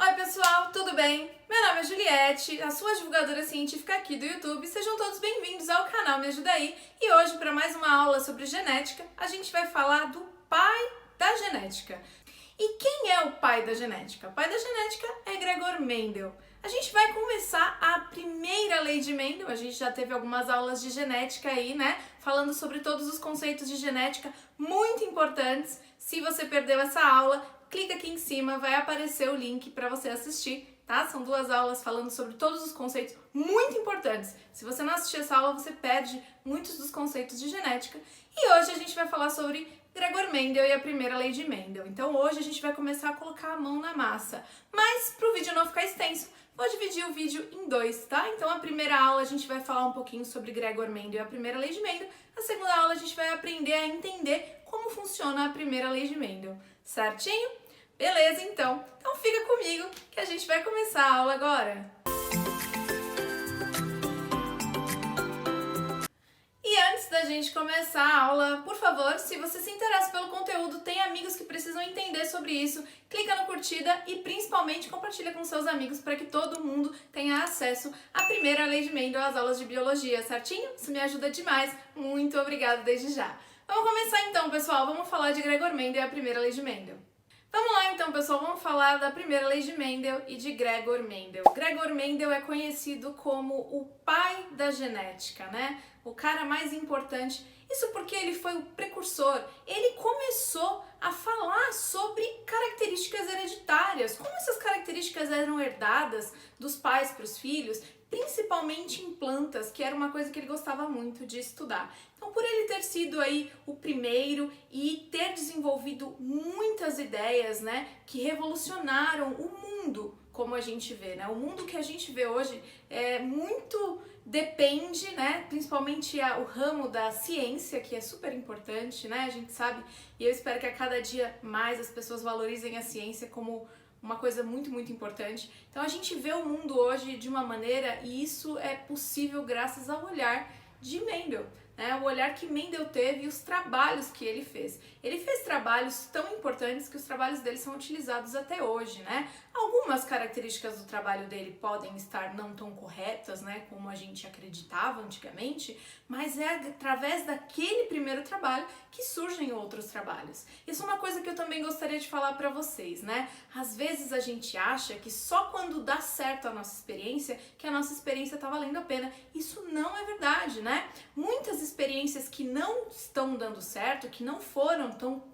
Oi pessoal, tudo bem? Meu nome é Juliette, a sua divulgadora científica aqui do YouTube. Sejam todos bem-vindos ao canal Me Ajuda Aí. E hoje, para mais uma aula sobre genética, a gente vai falar do pai da genética. E quem é o pai da genética? O pai da genética é Gregor Mendel. A gente vai começar a primeira lei de Mendel. A gente já teve algumas aulas de genética aí, né? Falando sobre todos os conceitos de genética muito importantes. Se você perdeu essa aula, clica aqui em cima, vai aparecer o link para você assistir, tá? São duas aulas falando sobre todos os conceitos muito importantes. Se você não assistir essa aula, você perde muitos dos conceitos de genética. E hoje a gente vai falar sobre Gregor Mendel e a primeira lei de Mendel. Então hoje a gente vai começar a colocar a mão na massa. Mas para o vídeo não ficar extenso, vou dividir o vídeo em dois, tá? Então a primeira aula a gente vai falar um pouquinho sobre Gregor Mendel e a primeira lei de Mendel. A segunda aula a gente vai aprender a entender como funciona a primeira lei de Mendel. Certinho? Beleza, então. Então fica comigo que a gente vai começar a aula agora. E antes da gente começar a aula, por favor, se você se interessa pelo conteúdo, tem amigos que precisam entender sobre isso, clica no curtida e principalmente compartilha com seus amigos para que todo mundo tenha acesso à primeira lei de Mendel, às aulas de biologia, certinho? Isso me ajuda demais. Muito obrigada desde já. Vamos começar então, pessoal. Vamos falar de Gregor Mendel e a primeira lei de Mendel. Vamos lá então, pessoal, vamos falar da primeira lei de Mendel e de Gregor Mendel. Gregor Mendel é conhecido como o pai da genética, né? O cara mais importante. Isso porque ele foi o precursor. Ele começou a falar sobre características hereditárias, como essas características eram herdadas dos pais para os filhos, principalmente em plantas, que era uma coisa que ele gostava muito de estudar. Então, por ele ter sido aí o primeiro e ter desenvolvido muitas ideias, né, que revolucionaram o mundo, como a gente vê, né? O mundo que a gente vê hoje muito depende, né, principalmente o ramo da ciência, que é super importante, né? A gente sabe, e eu espero que a cada dia mais as pessoas valorizem a ciência como uma coisa muito, muito importante. Então a gente vê o mundo hoje de uma maneira, e isso é possível graças ao olhar de Mendel, né? O olhar que Mendel teve e os trabalhos que ele fez. Ele fez trabalhos tão importantes que os trabalhos dele são utilizados até hoje, né? Algumas características do trabalho dele podem estar não tão corretas, né, como a gente acreditava antigamente, mas é através daquele primeiro trabalho que surgem outros trabalhos. Isso é uma coisa que eu também gostaria de falar para vocês, né? Às vezes a gente acha que só quando dá certo a nossa experiência, que a nossa experiência tá valendo a pena. Isso não é verdade, né? Muitas experiências que não estão dando certo, que não foram tão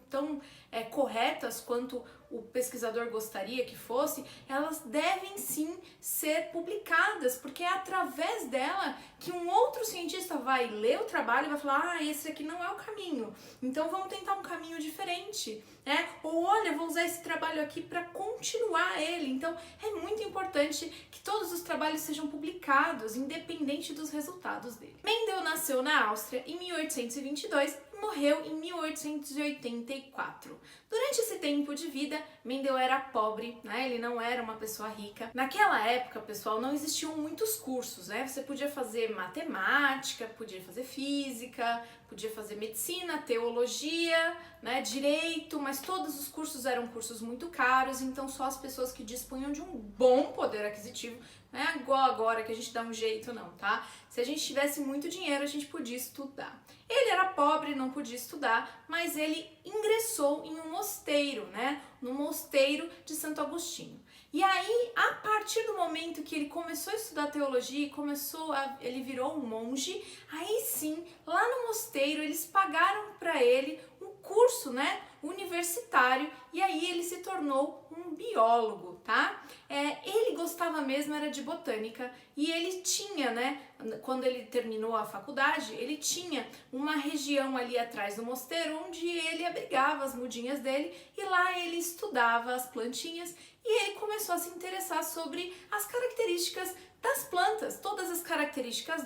corretas quanto o pesquisador gostaria que fosse, elas devem sim ser publicadas, porque é através dela que um outro cientista vai ler o trabalho e vai falar: esse aqui não é o caminho, então vamos tentar um caminho diferente, né? Ou olha, vou usar esse trabalho aqui para continuar ele. Então é muito importante que todos os trabalhos sejam publicados, independente dos resultados dele. Mendel nasceu na Áustria em 1822 e morreu em 1884. Durante esse tempo de vida, Mendel era pobre, né? Ele não era uma pessoa rica. Naquela época, pessoal, não existiam muitos cursos, né? Você podia fazer matemática, podia fazer física, podia fazer medicina, teologia, né, direito, mas todos os cursos eram cursos muito caros, então só as pessoas que dispunham de um bom poder aquisitivo, não é igual agora que a gente dá um jeito não, tá? Se a gente tivesse muito dinheiro, a gente podia estudar. Ele era pobre, não podia estudar, mas ele ingressou em um mosteiro, né? No mosteiro de Santo Agostinho. E aí, a partir do momento que ele começou a estudar teologia e ele virou um monge, aí sim, lá no mosteiro, eles pagaram para ele um curso, né, universitário, e aí ele se tornou um biólogo, tá? Ele gostava mesmo era de botânica e ele tinha, né, quando ele terminou a faculdade, ele tinha uma região ali atrás do mosteiro onde ele abrigava as mudinhas dele e lá ele estudava as plantinhas e ele começou a se interessar sobre as características das plantas, todas as características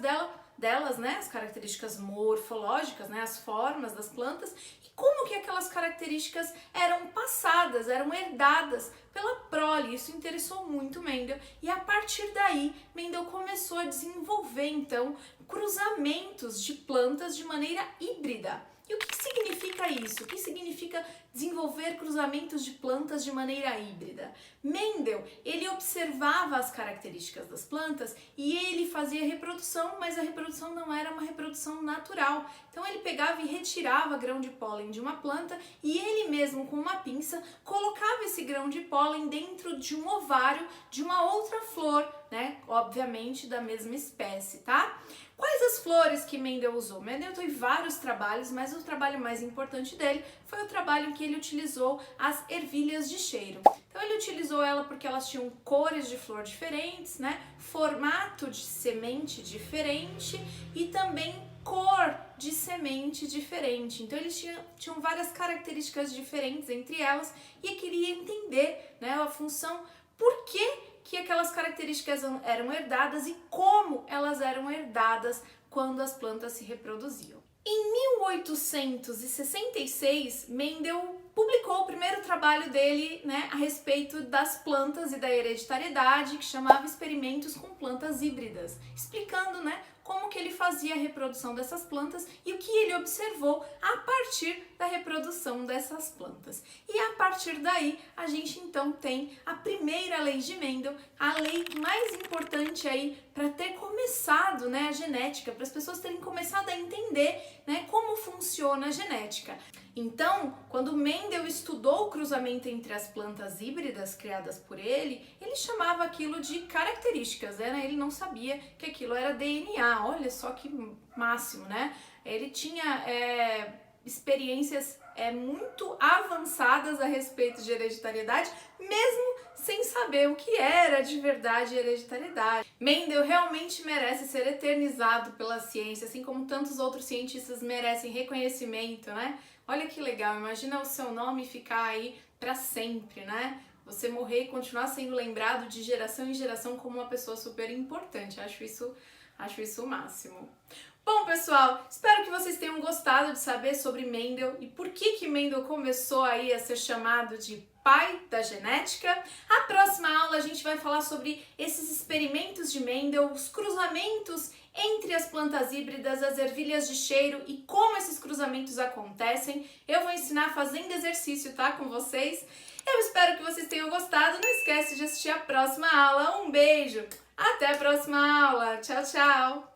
delas, né, as características morfológicas, né, as formas das plantas e como que aquelas características eram passadas, eram herdadas pela prole. Isso interessou muito Mendel e a partir daí Mendel começou a desenvolver então cruzamentos de plantas de maneira híbrida. E o que significa significa isso? O que significa desenvolver cruzamentos de plantas de maneira híbrida? Mendel, ele observava as características das plantas e ele fazia reprodução, mas a reprodução não era uma reprodução natural. Então ele pegava e retirava grão de pólen de uma planta e ele mesmo, com uma pinça, colocava esse grão de pólen dentro de um ovário de uma outra flor, né? Obviamente da mesma espécie, tá? Quais as flores que Mendel usou? Mendel teve vários trabalhos, mas o trabalho mais importante dele foi o trabalho em que ele utilizou as ervilhas de cheiro. Então ele utilizou ela porque elas tinham cores de flor diferentes, né? Formato de semente diferente e também cor de semente diferente. Então eles tinham várias características diferentes entre elas e queria entender, né, a função, por que aquelas características eram herdadas e como elas eram herdadas quando as plantas se reproduziam. Em 1866, Mendel publicou o primeiro trabalho dele, né, a respeito das plantas e da hereditariedade, que chamava Experimentos com Plantas Híbridas, explicando, né, como que ele fazia a reprodução dessas plantas e o que ele observou a partir da reprodução dessas plantas. E a partir daí, a gente então tem a primeira lei de Mendel, a lei mais importante aí para ter começado, né, a genética, para as pessoas terem começado a entender, né, como funciona a genética. Então, quando Mendel estudou o cruzamento entre as plantas híbridas criadas por ele chamava aquilo de características, né? Ele não sabia que aquilo era DNA. Olha só que máximo, né? Ele tinha experiências muito avançadas a respeito de hereditariedade, mesmo sem saber o que era de verdade hereditariedade. Mendel realmente merece ser eternizado pela ciência, assim como tantos outros cientistas merecem reconhecimento, né? Olha que legal, imagina o seu nome ficar aí para sempre, né? Você morrer e continuar sendo lembrado de geração em geração como uma pessoa super importante. Acho isso o máximo. Bom, pessoal, espero que vocês tenham gostado de saber sobre Mendel e por que Mendel começou aí a ser chamado de pai da genética. A próxima aula a gente vai falar sobre esses experimentos de Mendel, os cruzamentos entre as plantas híbridas, as ervilhas de cheiro e como esses cruzamentos acontecem. Eu vou ensinar fazendo exercício, tá, com vocês. Eu espero que vocês tenham gostado. Não esquece de assistir a próxima aula. Um beijo! Até a próxima aula! Tchau, tchau!